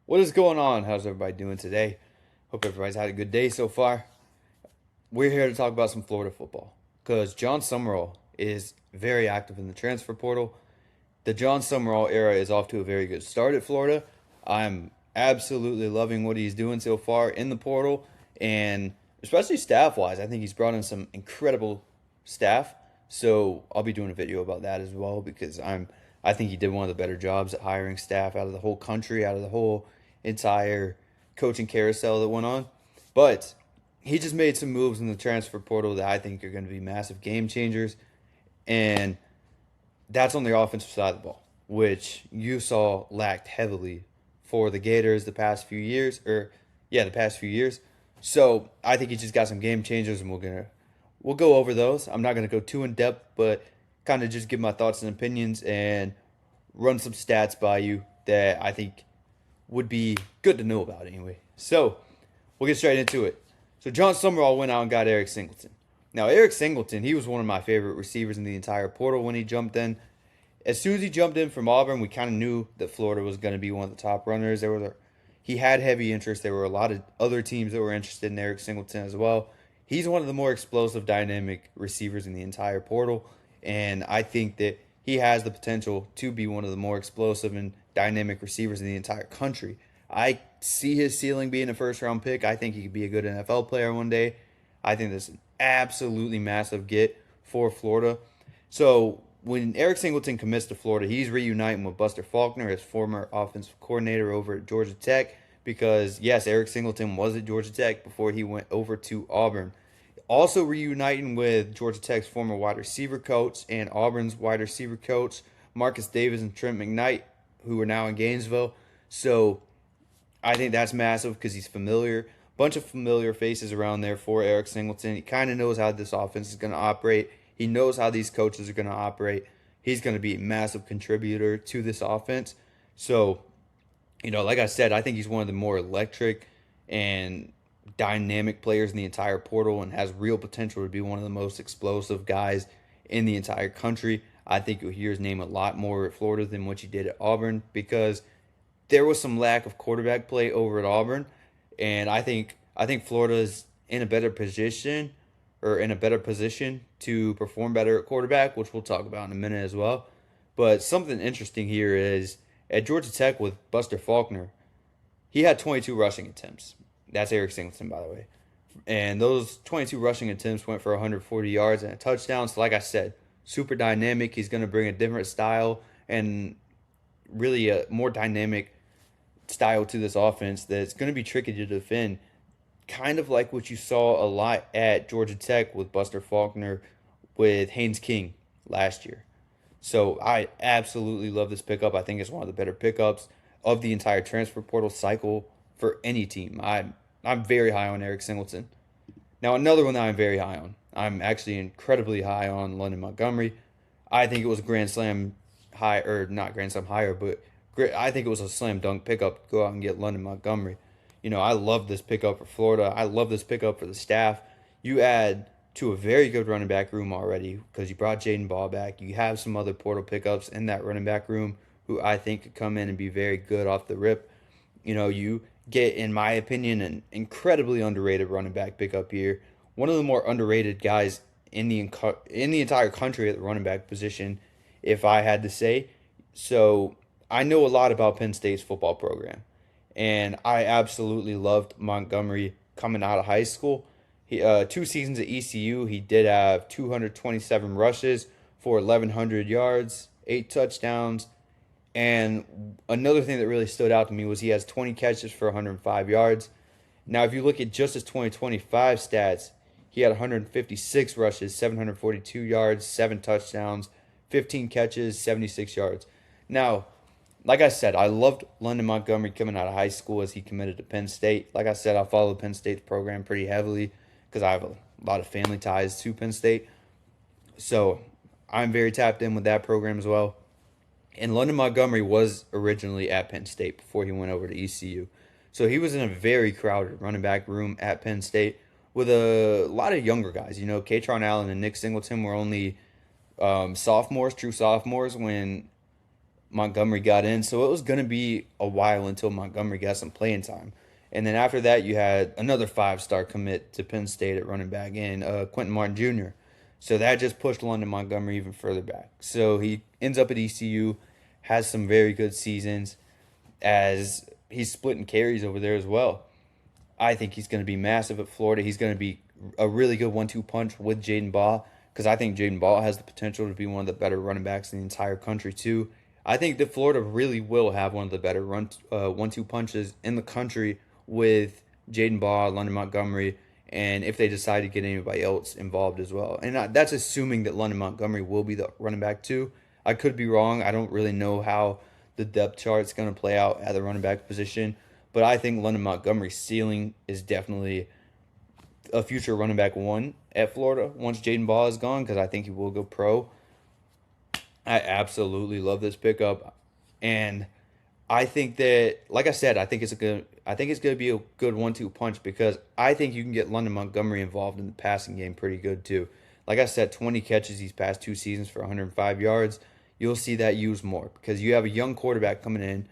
What is going on? How's everybody doing today? Hope everybody's had a good day so far. We're here to talk about some Florida football because John Sumerall is very active in the transfer portal. The John Sumerall era is off to a very good start at Florida. I'm absolutely loving what he's doing so far in the portal, and especially staff wise, I think he's brought in some incredible staff. So I'll be doing a video about that as well because I think he did one of the better jobs at hiring staff out of the whole country, out of the whole entire coaching carousel that went on. But he just made some moves in the transfer portal that I think are going to be massive game changers, and that's on the offensive side of the ball, which you saw lacked heavily for the Gators the past few years, the past few years. So I think he just got some game changers, and we'll go over those. I'm not gonna go too in depth, but kind of just give my thoughts and opinions and run some stats by you that I think would be good to know about anyway. So we'll get straight into it. So John Sumerall went out and got Eric Singleton. Now Eric Singleton, he was one of my favorite receivers in the entire portal when he jumped in. As soon as he jumped in from Auburn, we kind of knew that Florida was going to be one of the top runners. He had heavy interest. There were a lot of other teams that were interested in Eric Singleton as well. He's one of the more explosive, dynamic receivers in the entire portal, and I think that he has the potential to be one of the more explosive and dynamic receivers in the entire country. I see his ceiling being a first round pick. I think he could be a good NFL player one day. I think this is an absolutely massive get for Florida. So when Eric Singleton commits to Florida, he's reuniting with Buster Faulkner, his former offensive coordinator over at Georgia Tech, because yes, Eric Singleton was at Georgia Tech before he went over to Auburn. Also reuniting with Georgia Tech's former wide receiver coach and Auburn's wide receiver coach, Marcus Davis and Trent McKnight, who are now in Gainesville. So I think that's massive because he's familiar. Bunch of familiar faces around there for Eric Singleton. He kind of knows how this offense is going to operate. He knows how these coaches are going to operate. He's going to be a massive contributor to this offense. So, like I said, I think he's one of the more electric and dynamic players in the entire portal and has real potential to be one of the most explosive guys in the entire country. I think you'll hear his name a lot more at Florida than what you did at Auburn because there was some lack of quarterback play over at Auburn, and I think Florida is in a better position to perform better at quarterback, which we'll talk about in a minute as well. But something interesting here is at Georgia Tech with Buster Faulkner, he had 22 rushing attempts. That's Eric Singleton, by the way. And those 22 rushing attempts went for 140 yards and a touchdown. So, like I said, super dynamic. He's going to bring a different style and really a more dynamic style to this offense that's going to be tricky to defend. Kind of like what you saw a lot at Georgia Tech with Buster Faulkner with Haynes King last year. So I absolutely love this pickup. I think it's one of the better pickups of the entire transfer portal cycle for any team. I'm very high on Eric Singleton. Now another one that I'm very high on. I'm actually incredibly high on London Montgomery. I think it was a Grand Slam high, or not Grand Slam higher, but I think it was a slam dunk pickup to go out and get London Montgomery. I love this pickup for Florida. I love this pickup for the staff. You add to a very good running back room already because you brought Jaden Ball back. You have some other portal pickups in that running back room who I think could come in and be very good off the rip. You get, in my opinion, an incredibly underrated running back pickup here. One of the more underrated guys in the entire country at the running back position, if I had to say. So I know a lot about Penn State's football program, and I absolutely loved Montgomery coming out of high school. 2 seasons at ECU, he did have 227 rushes for 1,100 yards, 8 touchdowns, and another thing that really stood out to me was he has 20 catches for 105 yards. Now, if you look at just his 2025 stats, he had 156 rushes, 742 yards, 7 touchdowns, 15 catches, 76 yards. Now, like I said, I loved London Montgomery coming out of high school as he committed to Penn State. Like I said, I follow Penn State's program pretty heavily because I have a lot of family ties to Penn State. So I'm very tapped in with that program as well. And London Montgomery was originally at Penn State before he went over to ECU. So he was in a very crowded running back room at Penn State with a lot of younger guys. Katron Allen and Nick Singleton were only sophomores, true sophomores, when Montgomery got in. So it was going to be a while until Montgomery got some playing time. And then after that, you had another 5-star commit to Penn State at running back in Quentin Martin Jr. So that just pushed London Montgomery even further back. So he ends up at ECU, has some very good seasons as he's splitting carries over there as well. I think he's going to be massive at Florida. He's going to be a really good 1-2 punch with Jaden Baugh because I think Jaden Baugh has the potential to be one of the better running backs in the entire country too. I think that Florida really will have one of the better 1-2 punches in the country with Jaden Baugh, London Montgomery, and if they decide to get anybody else involved as well. And that's assuming that London Montgomery will be the running back too. I could be wrong. I don't really know how the depth chart is going to play out at the running back position. But I think London Montgomery's ceiling is definitely a future running back 1 at Florida once Jaden Baugh is gone because I think he will go pro. I absolutely love this pickup. And I think that, like I said, I think it's going to be a good 1-2 punch because I think you can get London Montgomery involved in the passing game pretty good too. Like I said, 20 catches these past 2 seasons for 105 yards. You'll see that used more because you have a young quarterback coming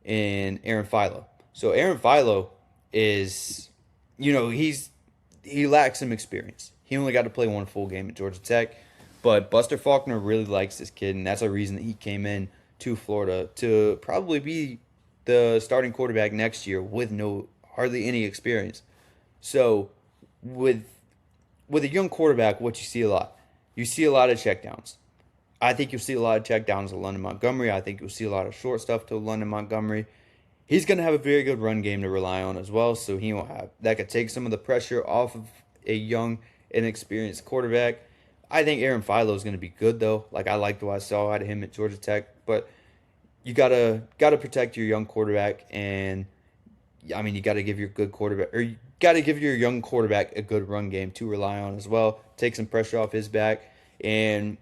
in Aaron Philo. So Aaron Philo is, he lacks some experience. He only got to play 1 full game at Georgia Tech, but Buster Faulkner really likes this kid, and that's a reason that he came in to Florida to probably be the starting quarterback next year with hardly any experience. So with a young quarterback, what you see a lot of checkdowns. I think you'll see a lot of checkdowns to London Montgomery. I think you'll see a lot of short stuff to London Montgomery. He's going to have a very good run game to rely on as well, so he won't have that could take some of the pressure off of a young, inexperienced quarterback. I think Aaron Philo is going to be good though. Like I liked what I saw out of him at Georgia Tech, but you gotta protect your young quarterback, and I mean you got to give your young quarterback a good run game to rely on as well. Take some pressure off his back, and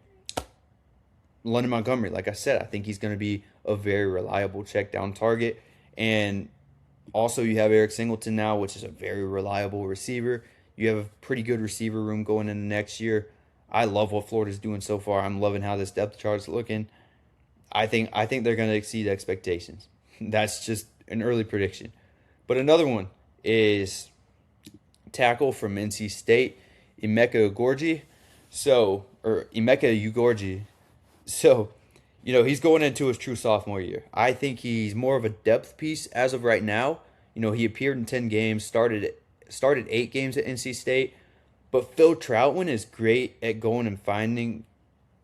London Montgomery, like I said, I think he's going to be a very reliable check down target. And also you have Eric Singleton now, which is a very reliable receiver. You have a pretty good receiver room going into next year. I love what Florida's doing so far. I'm loving how this depth chart's looking. I think they're going to exceed expectations. That's just an early prediction. But another one is tackle from NC State, Emeka Ugorji. Emeka Ugorji. So, he's going into his true sophomore year. I think he's more of a depth piece as of right now. He appeared in 10 games, started 8 games at NC State. But Phil Troutman is great at going and finding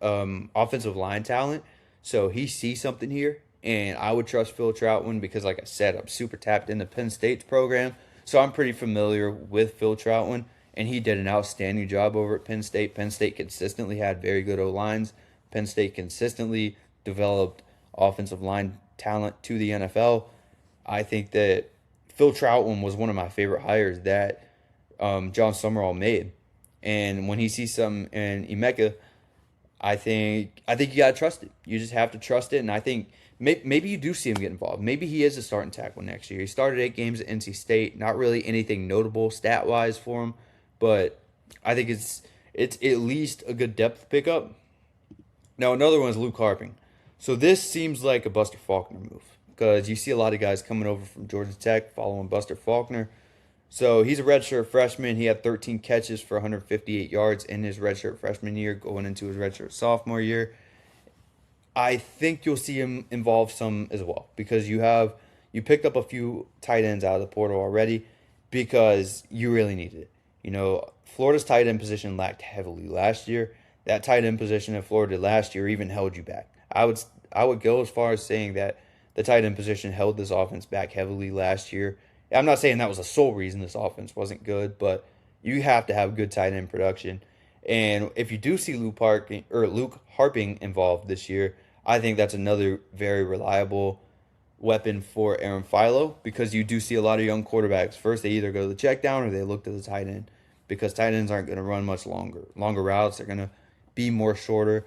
offensive line talent. So he sees something here. And I would trust Phil Troutman because, like I said, I'm super tapped into Penn State's program. So I'm pretty familiar with Phil Troutman. And he did an outstanding job over at Penn State. Penn State consistently had very good O-lines. Penn State consistently developed offensive line talent to the NFL. I think that Phil Troutman was one of my favorite hires that John Sumerall made. And when he sees something in Emeka, I think you got to trust it. You just have to trust it. And I think maybe you do see him get involved. Maybe he is a starting tackle next year. He started 8 games at NC State. Not really anything notable stat-wise for him. But I think it's at least a good depth pickup. Now, another one is Luke Harping. So this seems like a Buster Faulkner move because you see a lot of guys coming over from Georgia Tech following Buster Faulkner. So he's a redshirt freshman. He had 13 catches for 158 yards in his redshirt freshman year going into his redshirt sophomore year. I think you'll see him involved some as well because you picked up a few tight ends out of the portal already because you really needed it. Florida's tight end position lacked heavily last year. That tight end position in Florida last year even held you back. I would go as far as saying that the tight end position held this offense back heavily last year. I'm not saying that was the sole reason this offense wasn't good, but you have to have good tight end production. And if you do see Luke Harping involved this year, I think that's another very reliable weapon for Aaron Philo because you do see a lot of young quarterbacks. First, they either go to the check down or they look to the tight end because tight ends aren't going to run much longer routes. They're going to be more shorter.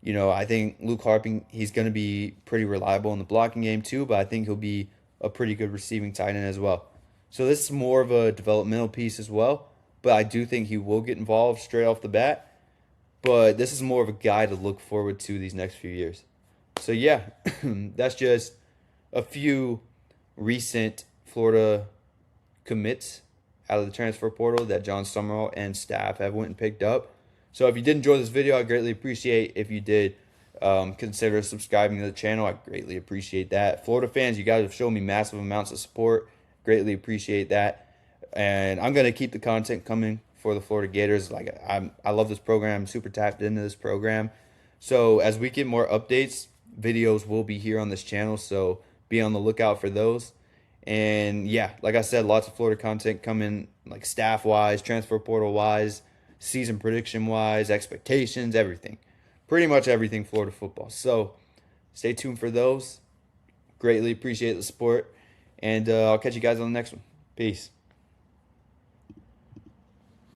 I think Luke Harping, he's going to be pretty reliable in the blocking game too, but I think he'll be a pretty good receiving tight end as well. So this is more of a developmental piece as well, but I do think he will get involved straight off the bat. But this is more of a guy to look forward to these next few years. So yeah, that's just a few recent Florida commits out of the transfer portal that John Sumerall and staff have went and picked up. So if you did enjoy this video, I greatly appreciate if you did consider subscribing to the channel. I greatly appreciate that. Florida fans, you guys have shown me massive amounts of support. Greatly appreciate that. And I'm gonna keep the content coming for the Florida Gators. Like I love this program. I'm super tapped into this program. So as we get more updates, videos will be here on this channel. So be on the lookout for those. And yeah, like I said, lots of Florida content coming, like staff wise, transfer portal wise, season prediction wise, expectations, everything. Pretty much everything Florida football. So stay tuned for those. Greatly appreciate the support. And I'll catch you guys on the next one. Peace.